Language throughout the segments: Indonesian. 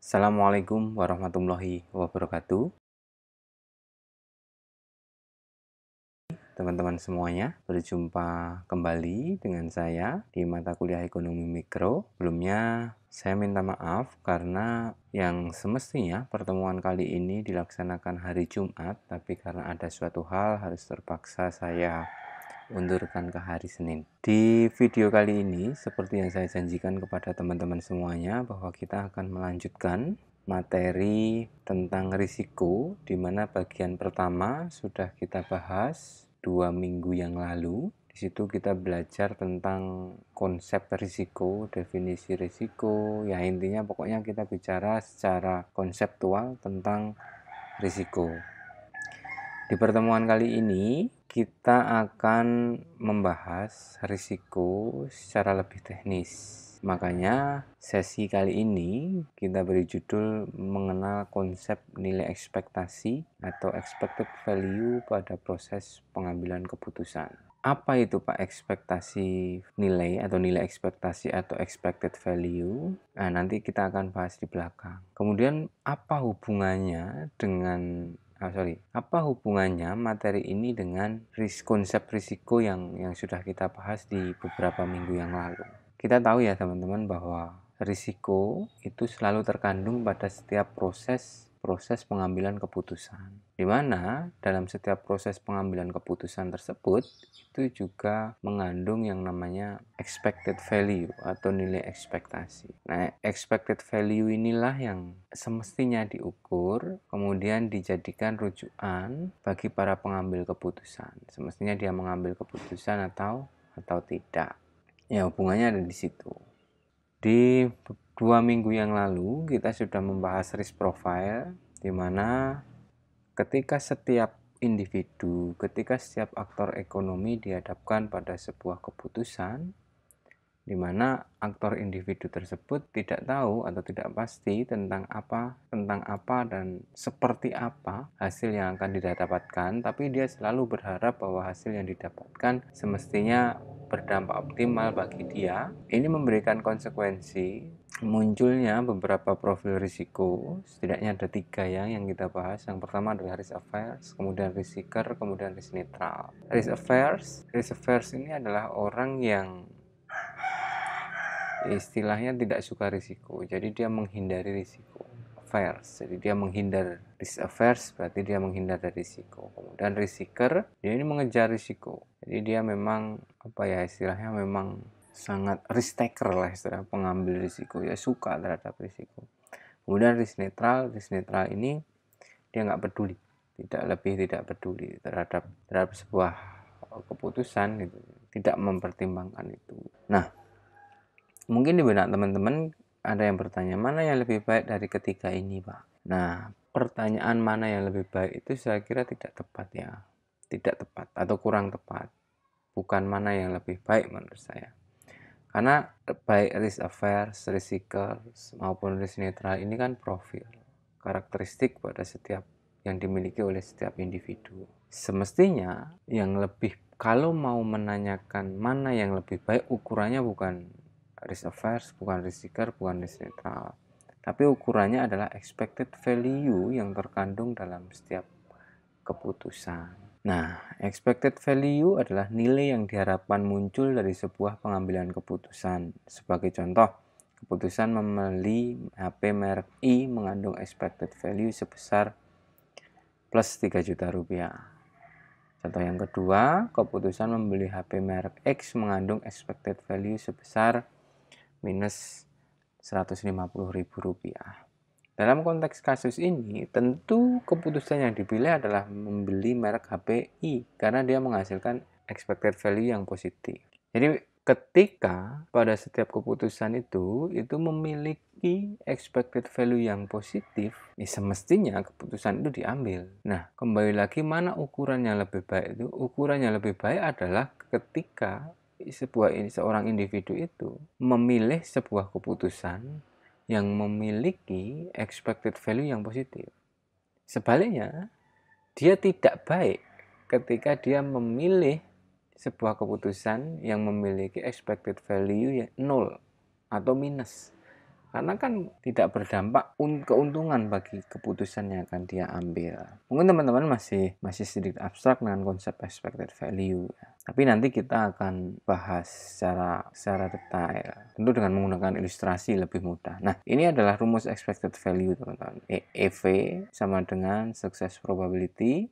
Assalamualaikum warahmatullahi wabarakatuh. Teman-teman semuanya, berjumpa kembali dengan saya di mata kuliah Ekonomi Mikro. Sebelumnya, saya minta maaf karena yang semestinya pertemuan kali ini dilaksanakan hari Jumat, tapi karena ada suatu hal harus terpaksa saya undurkan ke hari Senin. Di video kali ini, seperti yang saya janjikan kepada teman-teman semuanya, bahwa kita akan melanjutkan materi tentang risiko, di mana bagian pertama sudah kita bahas 2 minggu yang lalu. Di situ kita belajar tentang konsep risiko, definisi risiko, ya intinya pokoknya kita bicara secara konseptual tentang risiko. Di pertemuan kali ini kita akan membahas risiko secara lebih teknis. Makanya sesi kali ini kita beri judul mengenal konsep nilai ekspektasi atau expected value pada proses pengambilan keputusan. Apa itu Pak ekspektasi nilai atau nilai ekspektasi atau expected value? Nah, nanti kita akan bahas di belakang. Kemudian apa hubungannya dengan apa hubungannya materi ini dengan konsep risiko yang sudah kita bahas di beberapa minggu yang lalu? Kita tahu ya teman-teman bahwa risiko itu selalu terkandung pada setiap proses pengambilan keputusan. Di mana dalam setiap proses pengambilan keputusan tersebut itu juga mengandung yang namanya expected value atau nilai ekspektasi. Nah, expected value inilah yang semestinya diukur, kemudian dijadikan rujukan bagi para pengambil keputusan. Semestinya dia mengambil keputusan atau tidak. Ya, hubungannya ada di situ. Di 2 minggu yang lalu kita sudah membahas risk profile, di mana ketika setiap individu, ketika setiap aktor ekonomi dihadapkan pada sebuah keputusan, di mana aktor individu tersebut tidak tahu atau tidak pasti tentang apa dan seperti apa hasil yang akan didapatkan, tapi dia selalu berharap bahwa hasil yang didapatkan semestinya berdampak optimal bagi dia. Ini memberikan konsekuensi munculnya beberapa profil risiko. Setidaknya ada 3 yang kita bahas. Yang pertama adalah risk averse, kemudian risk seeker, kemudian risk neutral. Risk averse ini adalah orang yang istilahnya tidak suka risiko, jadi dia menghindari risiko. Averse, jadi dia menghindar. Risk averse berarti dia menghindar dari risiko. Kemudian risk seeker, dia ini mengejar risiko, jadi dia memang istilahnya memang sangat risk taker lah, istilah pengambil risiko, ya suka terhadap risiko. Kemudian risk neutral ini dia nggak peduli, tidak peduli terhadap sebuah keputusan gitu, tidak mempertimbangkan itu. Nah, mungkin di benak teman-teman ada yang bertanya, mana yang lebih baik dari ketiga ini, Pak? Nah, pertanyaan mana yang lebih baik itu saya kira tidak tepat ya. Tidak tepat atau kurang tepat. Bukan mana yang lebih baik menurut saya. Karena baik risk averse, risk seeker, maupun risk neutral ini kan profil, karakteristik pada setiap yang dimiliki oleh setiap individu. Semestinya yang lebih, kalau mau menanyakan mana yang lebih baik, ukurannya bukan risk averse, bukan risk seeker, bukan risk neutral, tapi ukurannya adalah expected value yang terkandung dalam setiap keputusan. Nah, expected value adalah nilai yang diharapkan muncul dari sebuah pengambilan keputusan. Sebagai contoh, keputusan membeli HP merek I mengandung expected value sebesar plus 3 juta rupiah. Contoh yang kedua, keputusan membeli HP merek X mengandung expected value sebesar minus 150.000 rupiah. Dalam konteks kasus ini, tentu keputusan yang dipilih adalah membeli merek HP I karena dia menghasilkan expected value yang positif. Jadi ketika pada setiap keputusan itu memiliki expected value yang positif, semestinya keputusan itu diambil. Nah, kembali lagi mana ukuran yang lebih baik itu? Ukuran yang lebih baik adalah ketika seorang individu itu memilih sebuah keputusan yang memiliki expected value yang positif. Sebaliknya, dia tidak baik ketika dia memilih sebuah keputusan yang memiliki expected value yang 0 atau minus. karena kan tidak berdampak keuntungan bagi keputusan yang akan dia ambil. Mungkin teman-teman masih sedikit abstrak dengan konsep expected value ya. Tapi nanti kita akan bahas secara detail, tentu dengan menggunakan ilustrasi lebih mudah. Nah, ini adalah rumus expected value, teman-teman. EV sama dengan success probability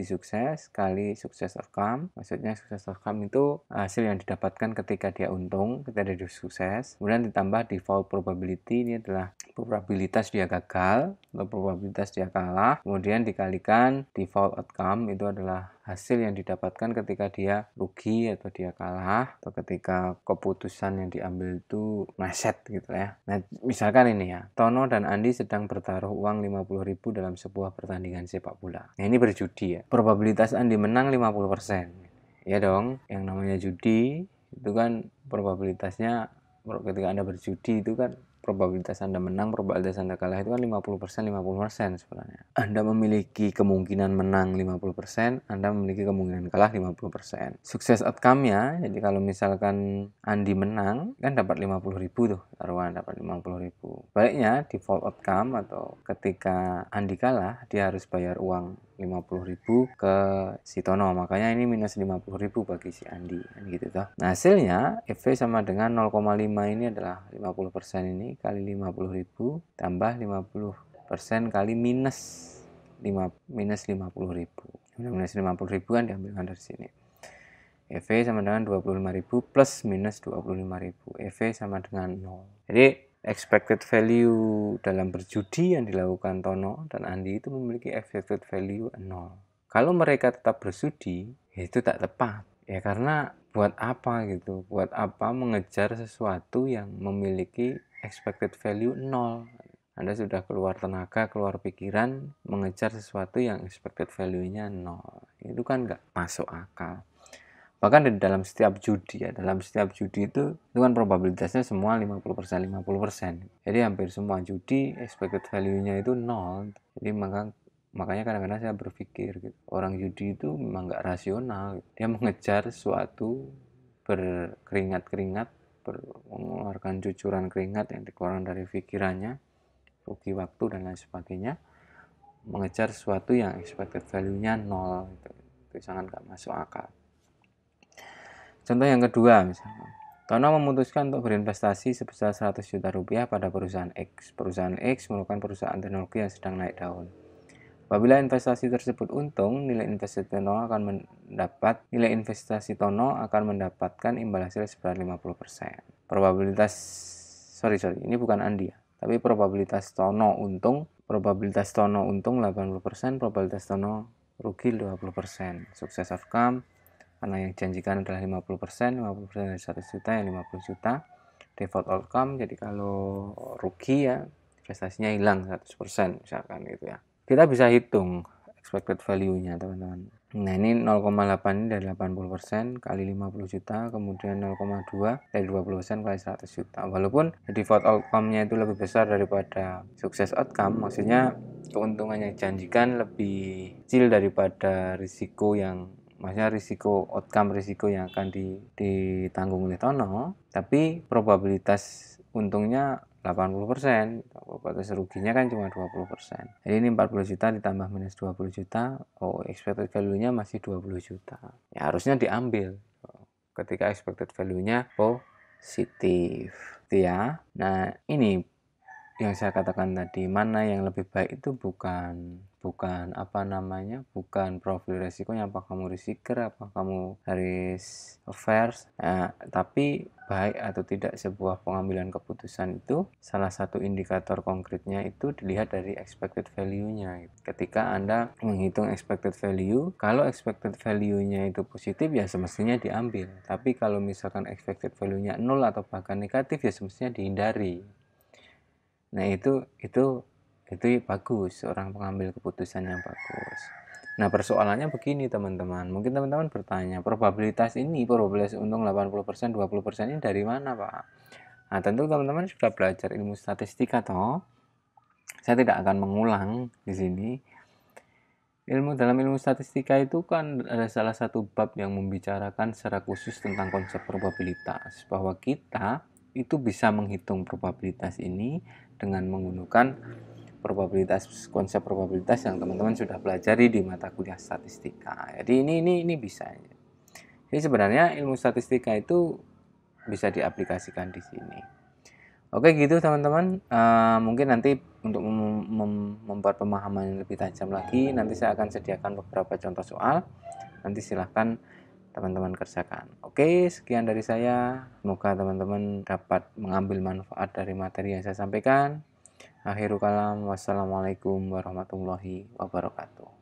sukses kali success outcome. Maksudnya success outcome itu hasil yang didapatkan ketika dia untung, ketika dia sukses, kemudian ditambah default probability, ini adalah probabilitas dia gagal atau probabilitas dia kalah, kemudian dikalikan default outcome, itu adalah hasil yang didapatkan ketika dia rugi atau dia kalah, atau ketika keputusan yang diambil itu meleset gitu ya. Nah, misalkan ini ya, Tono dan Andi sedang bertaruh uang 50.000 dalam sebuah pertandingan sepak bola. Nah, ini berjudi ya. Probabilitas Andi menang 50%. Ya dong, yang namanya judi itu kan probabilitasnya, ketika Anda berjudi itu kan probabilitas Anda menang, probabilitas Anda kalah itu kan 50% sebenarnya. Anda memiliki kemungkinan menang 50%, Anda memiliki kemungkinan kalah 50%. Sukses outcome-nya, jadi kalau misalkan Andi menang, kan dapat 50.000 tuh, taruhan dapat 50.000. Baliknya, default outcome atau ketika Andi kalah, dia harus bayar uang 50.000 ke si Tono, makanya ini minus 50.000 bagi si Andi gitu toh. Nah, hasilnya EV sama dengan 0,5, ini adalah 50% ini kali 50.000 tambah 50% kali minus 50.000. Minus 50.000 kan diambilkan dari sini. EV sama dengan 25.000 plus minus 25.000. EV sama dengan 0. Jadi expected value dalam berjudi yang dilakukan Tono dan Andi itu memiliki expected value 0. Kalau mereka tetap bersudi, itu tak tepat. Ya karena buat apa gitu? Buat apa mengejar sesuatu yang memiliki expected value 0? Anda sudah keluar tenaga, keluar pikiran mengejar sesuatu yang expected value-nya 0. Itu kan nggak masuk akal. Bahkan di dalam setiap judi ya, itu kan probabilitasnya semua 50%. Jadi hampir semua judi expected value-nya itu 0. Jadi makanya kadang-kadang saya berpikir gitu, orang judi itu memang nggak rasional. Dia mengejar sesuatu berkeringat-keringat, mengeluarkan cucuran keringat yang dikeluarkan dari pikirannya, rugi waktu dan lain sebagainya, mengejar sesuatu yang expected value-nya 0. Itu sangat nggak masuk akal. Contoh yang kedua, misalnya, Tono memutuskan untuk berinvestasi sebesar 100 juta rupiah pada perusahaan X. Perusahaan X merupakan perusahaan teknologi yang sedang naik daun. Apabila investasi tersebut untung, nilai investasi Tono akan mendapatkan imbal hasil sebesar 50%. Ini bukan Andi ya, tapi probabilitas Tono untung 80%, probabilitas Tono rugi 20%. Sukses outcome, karena yang dijanjikan adalah 50% dari 100 juta yang 50 juta. Default outcome, jadi kalau rugi ya investasinya hilang 100% misalkan gitu ya. Kita bisa hitung expected value-nya, teman-teman. Nah, ini 0,8 ini dari 80% kali 50 juta, kemudian 0,2 dari 20% kali 100 juta. Walaupun default outcome-nya itu lebih besar daripada sukses outcome, maksudnya keuntungan yang dijanjikan lebih kecil daripada risiko yang risiko yang akan ditanggung oleh Tono, tapi probabilitas untungnya 80%, probabilitas ruginya kan cuma 20%. Jadi ini 40 juta ditambah minus 20 juta, expected value-nya masih 20 juta. Ya harusnya diambil ketika expected value-nya positif. Gitu ya. Nah, ini yang saya katakan tadi, mana yang lebih baik itu bukan profil resikonya, apa kamu risker, apa kamu risk averse, tapi baik atau tidak sebuah pengambilan keputusan itu salah satu indikator konkretnya itu dilihat dari expected value-nya. Ketika Anda menghitung expected value, kalau expected value-nya itu positif ya semestinya diambil, tapi kalau misalkan expected value-nya 0 atau bahkan negatif ya semestinya dihindari. Nah, itu bagus, orang pengambil keputusan yang bagus. Nah, persoalannya begini, teman-teman. Mungkin teman-teman bertanya, probabilitas untung 80%, 20% ini dari mana, Pak? Nah, tentu teman-teman sudah belajar ilmu statistika toh. Saya tidak akan mengulang di sini. Dalam ilmu statistika itu kan ada salah satu bab yang membicarakan secara khusus tentang konsep probabilitas, bahwa kita itu bisa menghitung probabilitas ini dengan menggunakan konsep probabilitas yang teman-teman sudah pelajari di mata kuliah statistika. Jadi ini bisa. Jadi sebenarnya ilmu statistika itu bisa diaplikasikan di sini. Oke gitu teman-teman, mungkin nanti untuk membuat pemahaman yang lebih tajam lagi, nanti saya akan sediakan beberapa contoh soal. Nanti silahkan teman-teman kerjakan. Oke, sekian dari saya. Semoga teman-teman dapat mengambil manfaat dari materi yang saya sampaikan. Akhirul kalam, wassalamualaikum warahmatullahi wabarakatuh.